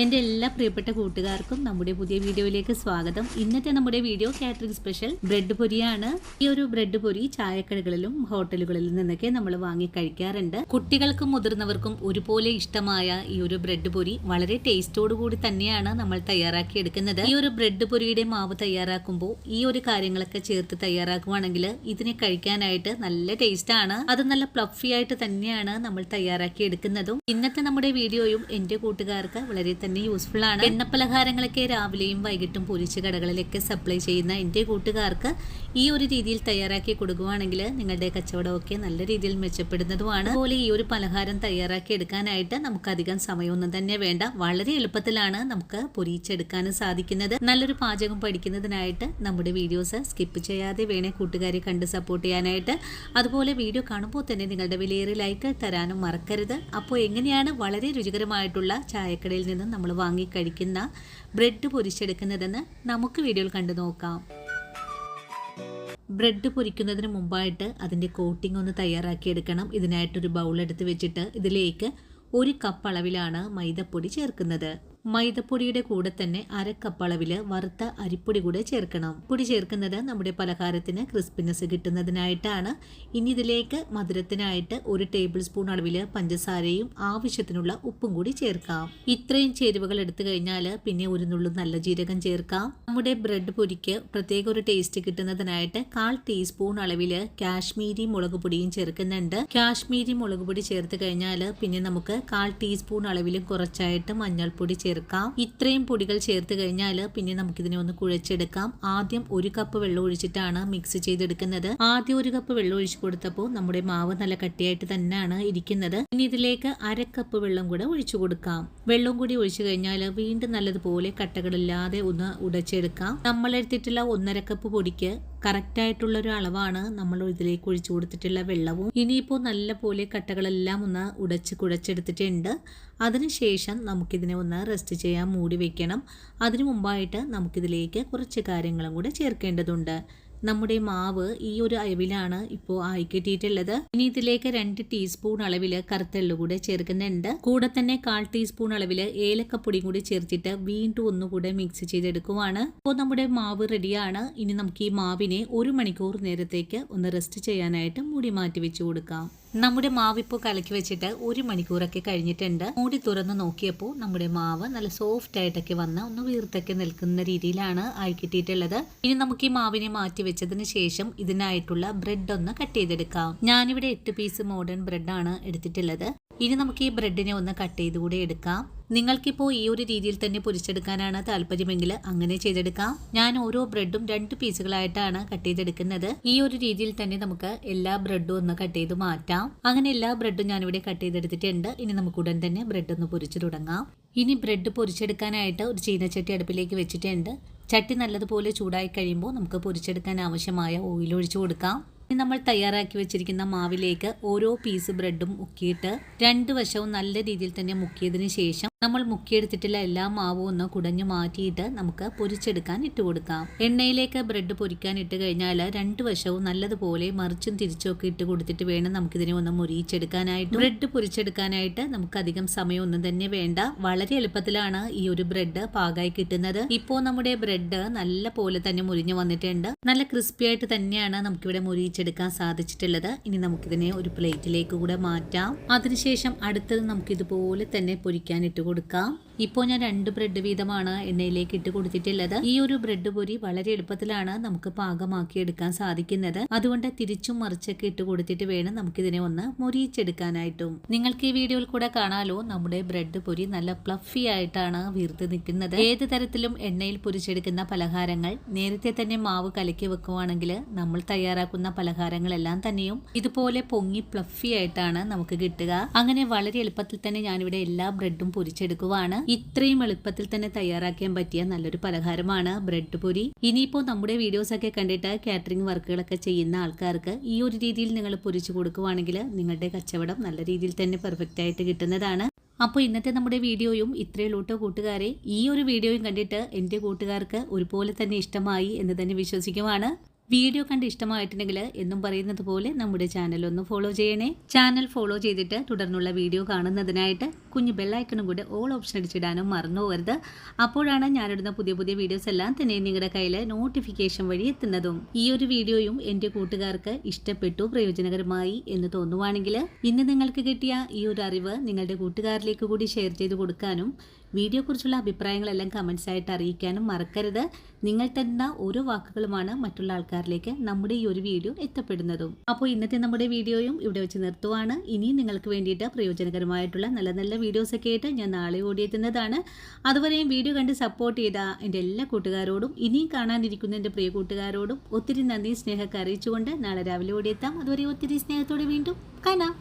എൻ്റെ എല്ലാ പ്രിയപ്പെട്ട കൂട്ടുകാർക്കും നമ്മുടെ പുതിയ വീഡിയോയിലേക്ക് സ്വാഗതം. ഇന്നത്തെ നമ്മുടെ വീഡിയോ കാറ്ററിംഗ് സ്പെഷ്യൽ ബ്രെഡ് പൊരിയാണ്. ഈ ഒരു ബ്രെഡ് പൊരി ചായക്കടകളിലും ഹോട്ടലുകളിലും നിന്നൊക്കെ നമ്മൾ വാങ്ങി കഴിക്കാറുണ്ട്. കുട്ടികൾക്കും മുതിർന്നവർക്കും ഒരുപോലെ ഇഷ്ടമായ ഈ ഒരു ബ്രെഡ് പൊരി വളരെ ടേസ്റ്റോടുകൂടി തന്നെയാണ് നമ്മൾ തയ്യാറാക്കി എടുക്കുന്നത്. ഈ ഒരു ബ്രെഡ് പൊരിയുടെ മാവ് തയ്യാറാക്കുമ്പോൾ ഈ ഒരു കാര്യങ്ങളൊക്കെ ചേർത്ത് തയ്യാറാക്കുവാണെങ്കിൽ ഇതിനെ കഴിക്കാനായിട്ട് നല്ല ടേസ്റ്റാണ്. അത് നല്ല ഫ്ലഫി ആയിട്ട് തന്നെയാണ് നമ്മൾ തയ്യാറാക്കി എടുക്കുന്നതും. ഇന്നത്തെ നമ്മുടെ വീഡിയോയും എൻ്റെ കൂട്ടുകാർക്ക് വളരെ തന്നെ യൂസ്ഫുൾ ആണ്. എണ്ണപ്പലഹാരങ്ങളൊക്കെ രാവിലെയും വൈകിട്ടും പൊരിച്ച് കടകളിലൊക്കെ സപ്ലൈ ചെയ്യുന്ന എൻ്റെ കൂട്ടുകാർക്ക് ഈ ഒരു രീതിയിൽ തയ്യാറാക്കി കൊടുക്കുകയാണെങ്കിൽ നിങ്ങളുടെ കച്ചവടമൊക്കെ നല്ല രീതിയിൽ മെച്ചപ്പെടുന്നതുമാണ്. അതുപോലെ ഈ ഒരു പലഹാരം തയ്യാറാക്കി എടുക്കാനായിട്ട് നമുക്ക് അധികം സമയമൊന്നും തന്നെ വേണ്ട. വളരെ എളുപ്പത്തിലാണ് നമുക്ക് പൊരിച്ചെടുക്കാനും സാധിക്കുന്നത്. നല്ലൊരു പാചകം പഠിക്കുന്നതിനായിട്ട് നമ്മുടെ വീഡിയോസ് സ്കിപ്പ് ചെയ്യാതെ വേണേ കൂട്ടുകാരെ കണ്ട് സപ്പോർട്ട് ചെയ്യാനായിട്ട്. അതുപോലെ വീഡിയോ കാണുമ്പോൾ തന്നെ നിങ്ങളുടെ വിലയേറിയ ലൈക്ക് തരാനും മറക്കരുത്. അപ്പോൾ എങ്ങനെയാണ് വളരെ രുചികരമായിട്ടുള്ള ചായക്കടയിൽ നിന്ന് നമ്മൾ വാങ്ങി കഴിക്കുന്ന ബ്രെഡ് പൊരിച്ചെടുക്കുന്നതെന്ന് നമുക്ക് വീഡിയോയിൽ കണ്ടു നോക്കാം. ബ്രെഡ് പൊരിക്കുന്നതിന് മുമ്പായിട്ട് അതിൻ്റെ കോട്ടിംഗ് ഒന്ന് തയ്യാറാക്കി എടുക്കണം. ഇതിനായിട്ടൊരു ബൗൾ എടുത്ത് വെച്ചിട്ട് ഇതിലേക്ക് 1 കപ്പ് അളവിലാണ് മൈദപ്പൊടി ചേർക്കുന്നത്. മൈദപ്പൊടിയുടെ കൂടെ തന്നെ 1/2 കപ്പ് അളവിൽ വറുത്ത അരിപ്പൊടി കൂടെ ചേർക്കണം. പൊടി ചേർക്കുന്നത് നമ്മുടെ പലഹാരത്തിന് ക്രിസ്പിനെസ് കിട്ടുന്നതിനായിട്ടാണ്. ഇനി ഇതിലേക്ക് മധുരത്തിനായിട്ട് 1 ടേബിൾ സ്പൂൺ അളവിൽ പഞ്ചസാരയും ആവശ്യത്തിനുള്ള ഉപ്പും കൂടി ചേർക്കാം. ഇത്രയും ചേരുവകൾ എടുത്തു കഴിഞ്ഞാൽ പിന്നെ ഒരു നുള്ളു നല്ല ജീരകം ചേർക്കാം. നമ്മുടെ ബ്രെഡ് പൊരിക്ക് പ്രത്യേക ഒരു ടേസ്റ്റ് കിട്ടുന്നതിനായിട്ട് 1/4 ടീസ്പൂൺ അളവിൽ കാശ്മീരി മുളക് പൊടിയും ചേർക്കുന്നുണ്ട്. കാശ്മീരി മുളക് പൊടി ചേർത്ത് കഴിഞ്ഞാൽ പിന്നെ നമുക്ക് 1/4 ടീസ്പൂൺ അളവിലും കുറച്ചായിട്ട് മഞ്ഞൾപ്പൊടി ചേർക്കാം. ഇത്രയും പൊടികൾ ചേർത്ത് കഴിഞ്ഞാൽ പിന്നെ നമുക്കിതിനെ ഒന്ന് കുഴച്ചെടുക്കാം. ആദ്യം 1 കപ്പ് വെള്ളം ഒഴിച്ചിട്ടാണ് മിക്സ് ചെയ്തെടുക്കുന്നത്. ആദ്യം 1 കപ്പ് വെള്ളം ഒഴിച്ചു കൊടുത്തപ്പോൾ നമ്മുടെ മാവ് നല്ല കട്ടിയായിട്ട് തന്നെയാണ് ഇരിക്കുന്നത്. ഇനി ഇതിലേക്ക് 1/2 കപ്പ് വെള്ളം കൂടെ ഒഴിച്ചു കൊടുക്കാം. വെള്ളം കൂടി ഒഴിച്ചു കഴിഞ്ഞാൽ വീണ്ടും നല്ലതുപോലെ കട്ടകളില്ലാതെ ഒന്ന് ഉടച്ചെടുക്കാം. നമ്മൾ എടുത്തിട്ടുള്ള 1/2 കപ്പ് പൊടിക്ക് കറക്റ്റായിട്ടുള്ളൊരു അളവാണ് നമ്മൾ ഇതിലേക്ക് ഒഴിച്ചു കൊടുത്തിട്ടുള്ള വെള്ളവും. ഇനിയിപ്പോൾ നല്ല പോലെ കട്ടകളെല്ലാം ഒന്ന് കുഴച്ചെടുത്തിട്ടുണ്ട്. അതിനുശേഷം നമുക്കിതിനെ ഒന്ന് റെസ്റ്റ് ചെയ്യാൻ മൂടി വെക്കണം. അതിനു മുമ്പായിട്ട് നമുക്കിതിലേക്ക് കുറച്ച് കാര്യങ്ങളും കൂടെ ചേർക്കേണ്ടതുണ്ട്. നമ്മുടെ മാവ് ഈ ഒരു അളവിലാണ് ഇപ്പോൾ ആയി കിട്ടിയിട്ടുള്ളത്. ഇനി ഇതിലേക്ക് 2 ടീസ്പൂൺ അളവിൽ കറുത്തെള്ളു കൂടെ ചേർക്കുന്നുണ്ട്. കൂടെ തന്നെ 1/4 ടീസ്പൂൺ അളവിൽ ഏലക്കപ്പൊടിയും കൂടി ചേർത്തിട്ട് വീണ്ടും ഒന്നുകൂടെ മിക്സ് ചെയ്തെടുക്കുവാണ്. അപ്പോൾ നമ്മുടെ മാവ് റെഡിയാണ്. ഇനി നമുക്ക് ഈ മാവിനെ 1 മണിക്കൂർ നേരത്തേക്ക് ഒന്ന് റെസ്റ്റ് ചെയ്യാനായിട്ട് മൂടി മാറ്റി വെച്ച് കൊടുക്കാം. നമ്മുടെ മാവ് ഇപ്പോൾ കലക്കി വെച്ചിട്ട് 1 മണിക്കൂറൊക്കെ കഴിഞ്ഞിട്ടുണ്ട്. മൂടി തുറന്ന് നോക്കിയപ്പോൾ നമ്മുടെ മാവ് നല്ല സോഫ്റ്റ് ആയിട്ടൊക്കെ വന്ന് ഒന്ന് വീർത്തൊക്കെ നിൽക്കുന്ന രീതിയിലാണ് ആയി കിട്ടിയിട്ടുള്ളത്. ഇനി നമുക്ക് ഈ മാവിനെ മാറ്റി വെച്ചതിന് ശേഷം ഇതിനായിട്ടുള്ള ബ്രെഡ് ഒന്ന് കട്ട് ചെയ്തെടുക്കാം. ഞാനിവിടെ 8 പീസ് മോഡേൺ ബ്രെഡാണ് എടുത്തിട്ടുള്ളത്. ഇനി നമുക്ക് ഈ ബ്രെഡിനെ ഒന്ന് കട്ട് ചെയ്ത് കൂടെ എടുക്കാം. നിങ്ങൾക്കിപ്പോൾ ഈ ഒരു രീതിയിൽ തന്നെ പൊരിച്ചെടുക്കാനാണ് താല്പര്യമെങ്കിൽ അങ്ങനെ ചെയ്തെടുക്കാം. ഞാൻ ഓരോ ബ്രെഡും 2 പീസുകളായിട്ടാണ് കട്ട് ചെയ്തെടുക്കുന്നത്. ഈ ഒരു രീതിയിൽ തന്നെ നമുക്ക് എല്ലാ ബ്രെഡും ഒന്ന് കട്ട് ചെയ്ത് മാറ്റാം. അങ്ങനെ എല്ലാ ബ്രെഡും ഞാനിവിടെ കട്ട് ചെയ്തെടുത്തിട്ടുണ്ട്. ഇനി നമുക്ക് ഉടൻ തന്നെ ബ്രെഡ് ഒന്ന് പൊരിച്ചു തുടങ്ങാം. ഇനി ബ്രെഡ് പൊരിച്ചെടുക്കാനായിട്ട് ഒരു ചീനച്ചട്ടി അടുപ്പിലേക്ക് വെച്ചിട്ടുണ്ട്. ചട്ടി നല്ലതുപോലെ ചൂടായി കഴിയുമ്പോൾ നമുക്ക് പൊരിച്ചെടുക്കാൻ ആവശ്യമായ ഓയിൽ ഒഴിച്ചു കൊടുക്കാം. ഇനി നമ്മൾ തയ്യാറാക്കി വെച്ചിരിക്കുന്ന മാവിലേക്ക് ഓരോ പീസ് ബ്രെഡും മുക്കിയിട്ട് 2 വശവും നല്ല രീതിയിൽ തന്നെ മുക്കിയതിന് ശേഷം നമ്മൾ മുക്കിയെടുത്തിട്ടുള്ള എല്ലാ മാവും ഒന്ന് കുടഞ്ഞു മാറ്റിയിട്ട് നമുക്ക് പൊരിച്ചെടുക്കാൻ ഇട്ട് കൊടുക്കാം. എണ്ണയിലേക്ക് ബ്രെഡ് പൊരിക്കാൻ ഇട്ട് കഴിഞ്ഞാൽ 2 വശവും നല്ലതുപോലെ മറിച്ചും തിരിച്ചും ഒക്കെ ഇട്ട് കൊടുത്തിട്ട് വേണം നമുക്കിതിനെ ഒന്ന് മുരിച്ചെടുക്കാനായിട്ട്. ബ്രെഡ് പൊരിച്ചെടുക്കാനായിട്ട് നമുക്ക് അധികം സമയമൊന്നും തന്നെ വേണ്ട. വളരെ എളുപ്പത്തിലാണ് ഈ ഒരു ബ്രെഡ് പാകമായി കിട്ടുന്നത്. ഇപ്പോൾ നമ്മുടെ ബ്രെഡ് നല്ല പോലെ തന്നെ മുരിഞ്ഞു വന്നിട്ടുണ്ട്. നല്ല ക്രിസ്പി ആയിട്ട് തന്നെയാണ് നമുക്കിവിടെ മുരിച്ചെടുക്കാൻ സാധിച്ചിട്ടുള്ളത്. ഇനി നമുക്കിതിനെ ഒരു പ്ലേറ്റിലേക്ക് കൂടെ മാറ്റാം. അതിനുശേഷം അടുത്തത് നമുക്ക് ഇതുപോലെ തന്നെ പൊരിക്കാൻ ഇട്ട് കൊടുക്കാം. ഇപ്പോൾ ഞാൻ 2 ബ്രെഡ് വീതമാണ് എണ്ണയിലേക്ക് ഇട്ട് കൊടുത്തിട്ടുള്ളത്. ഈ ഒരു ബ്രെഡ് പൊരി വളരെ എളുപ്പത്തിലാണ് നമുക്ക് പാകമാക്കി എടുക്കാൻ സാധിക്കുന്നത്. അതുകൊണ്ട് തിരിച്ചും മറിച്ചൊക്കെ ഇട്ട് കൊടുത്തിട്ട് വേണം നമുക്കിതിനെ ഒന്ന് മൊരിയിച്ചെടുക്കാനായിട്ടും. നിങ്ങൾക്ക് ഈ വീഡിയോയിൽ കൂടെ കാണാലോ നമ്മുടെ ബ്രെഡ് പൊരി നല്ല ഫ്ലഫി ആയിട്ടാണ് വീർത്ത് നിൽക്കുന്നത്. ഏത് തരത്തിലും എണ്ണയിൽ പൊരിച്ചെടുക്കുന്ന പലഹാരങ്ങൾ നേരത്തെ തന്നെ മാവ് കലക്കി വെക്കുവാണെങ്കിൽ നമ്മൾ തയ്യാറാക്കുന്ന പലഹാരങ്ങളെല്ലാം തന്നെയും ഇതുപോലെ പൊങ്ങി ഫ്ലഫി ആയിട്ടാണ് നമുക്ക് കിട്ടുക. അങ്ങനെ വളരെ എളുപ്പത്തിൽ തന്നെ ഞാനിവിടെ എല്ലാ ബ്രെഡും പൊരിച്ചെടുക്കുവാണ്. ഇത്രയും എളുപ്പത്തിൽ തന്നെ തയ്യാറാക്കാൻ പറ്റിയ നല്ലൊരു പലഹാരമാണ് ബ്രെഡ് പൊരി. ഇനിയിപ്പോൾ നമ്മുടെ വീഡിയോസ് ഒക്കെ കണ്ടിട്ട് കാറ്ററിംഗ് വർക്കുകളൊക്കെ ചെയ്യുന്ന ആൾക്കാർക്ക് ഈ ഒരു രീതിയിൽ നിങ്ങൾ പൊരിച്ചു കൊടുക്കുവാണെങ്കിൽ നിങ്ങളുടെ കച്ചവടം നല്ല രീതിയിൽ തന്നെ പെർഫെക്റ്റ് ആയിട്ട് കിട്ടുന്നതാണ്. അപ്പോൾ ഇന്നത്തെ നമ്മുടെ വീഡിയോയും ഇത്രയുള്ളൂട്ടോ കൂട്ടുകാരെ. ഈ ഒരു വീഡിയോയും കണ്ടിട്ട് എൻ്റെ കൂട്ടുകാർക്ക് ഒരുപോലെ തന്നെ ഇഷ്ടമായി എന്ന് തന്നെ വിശ്വസിക്കുവാണ്. വീഡിയോ കണ്ട് ഇഷ്ടമായിട്ടുണ്ടെങ്കിൽ എന്നും പറയുന്നത് പോലെ നമ്മുടെ ചാനൽ ഒന്ന് ഫോളോ ചെയ്യണേ. ചാനൽ ഫോളോ ചെയ്തിട്ട് തുടർന്നുള്ള വീഡിയോ കാണുന്നതിനായിട്ട് കുഞ്ഞു ബെല്ലൈക്കണും കൂടെ ഓൾ ഓപ്ഷൻ അടിച്ചിടാനും മറന്നു പോകരുത്. അപ്പോഴാണ് ഞാനിടുന്ന പുതിയ പുതിയ വീഡിയോസ് എല്ലാം തന്നെ നിങ്ങളുടെ കയ്യിൽ നോട്ടിഫിക്കേഷൻ വഴി എത്തുന്നതും. ഈ ഒരു വീഡിയോയും എൻ്റെ കൂട്ടുകാർക്ക് ഇഷ്ടപ്പെട്ടു, പ്രയോജനകരമായി എന്ന് തോന്നുവാണെങ്കിൽ ഇന്ന് നിങ്ങൾക്ക് കിട്ടിയ ഈ ഒരു അറിവ് നിങ്ങളുടെ കൂട്ടുകാരിലേക്ക് കൂടി ഷെയർ ചെയ്ത് കൊടുക്കാനും വീഡിയോയെക്കുറിച്ചുള്ള അഭിപ്രായങ്ങളെല്ലാം കമൻസ് ആയിട്ട് അറിയിക്കാനും മറക്കരുത്. നിങ്ങൾ തരുന്ന ഓരോ വാക്കുകളുമാണ് മറ്റുള്ള ആൾക്കാരിലേക്ക് നമ്മുടെ ഈ ഒരു വീഡിയോ എത്തപ്പെടുന്നതും. അപ്പോൾ ഇന്നത്തെ നമ്മുടെ വീഡിയോയും ഇവിടെ വെച്ച് നിർത്തുവാണ്. ഇനിയും നിങ്ങൾക്ക് വേണ്ടിയിട്ട് പ്രയോജനകരമായിട്ടുള്ള നല്ല നല്ല വീഡിയോസൊക്കെ ആയിട്ട് ഞാൻ നാളെ ഓടിയെത്തുന്നതാണ്. അതുവരെയും വീഡിയോ കണ്ട് സപ്പോർട്ട് ചെയ്ത എൻ്റെ എല്ലാ കൂട്ടുകാരോടും ഇനിയും കാണാനിരിക്കുന്ന എൻ്റെ പ്രിയ കൂട്ടുകാരോടും ഒത്തിരി നന്ദി സ്നേഹമൊക്കെ അറിയിച്ചുകൊണ്ട് നാളെ രാവിലെ ഓടിയെത്താം. അതുവരെ ഒത്തിരി സ്നേഹത്തോടെ വീണ്ടും കാണാം.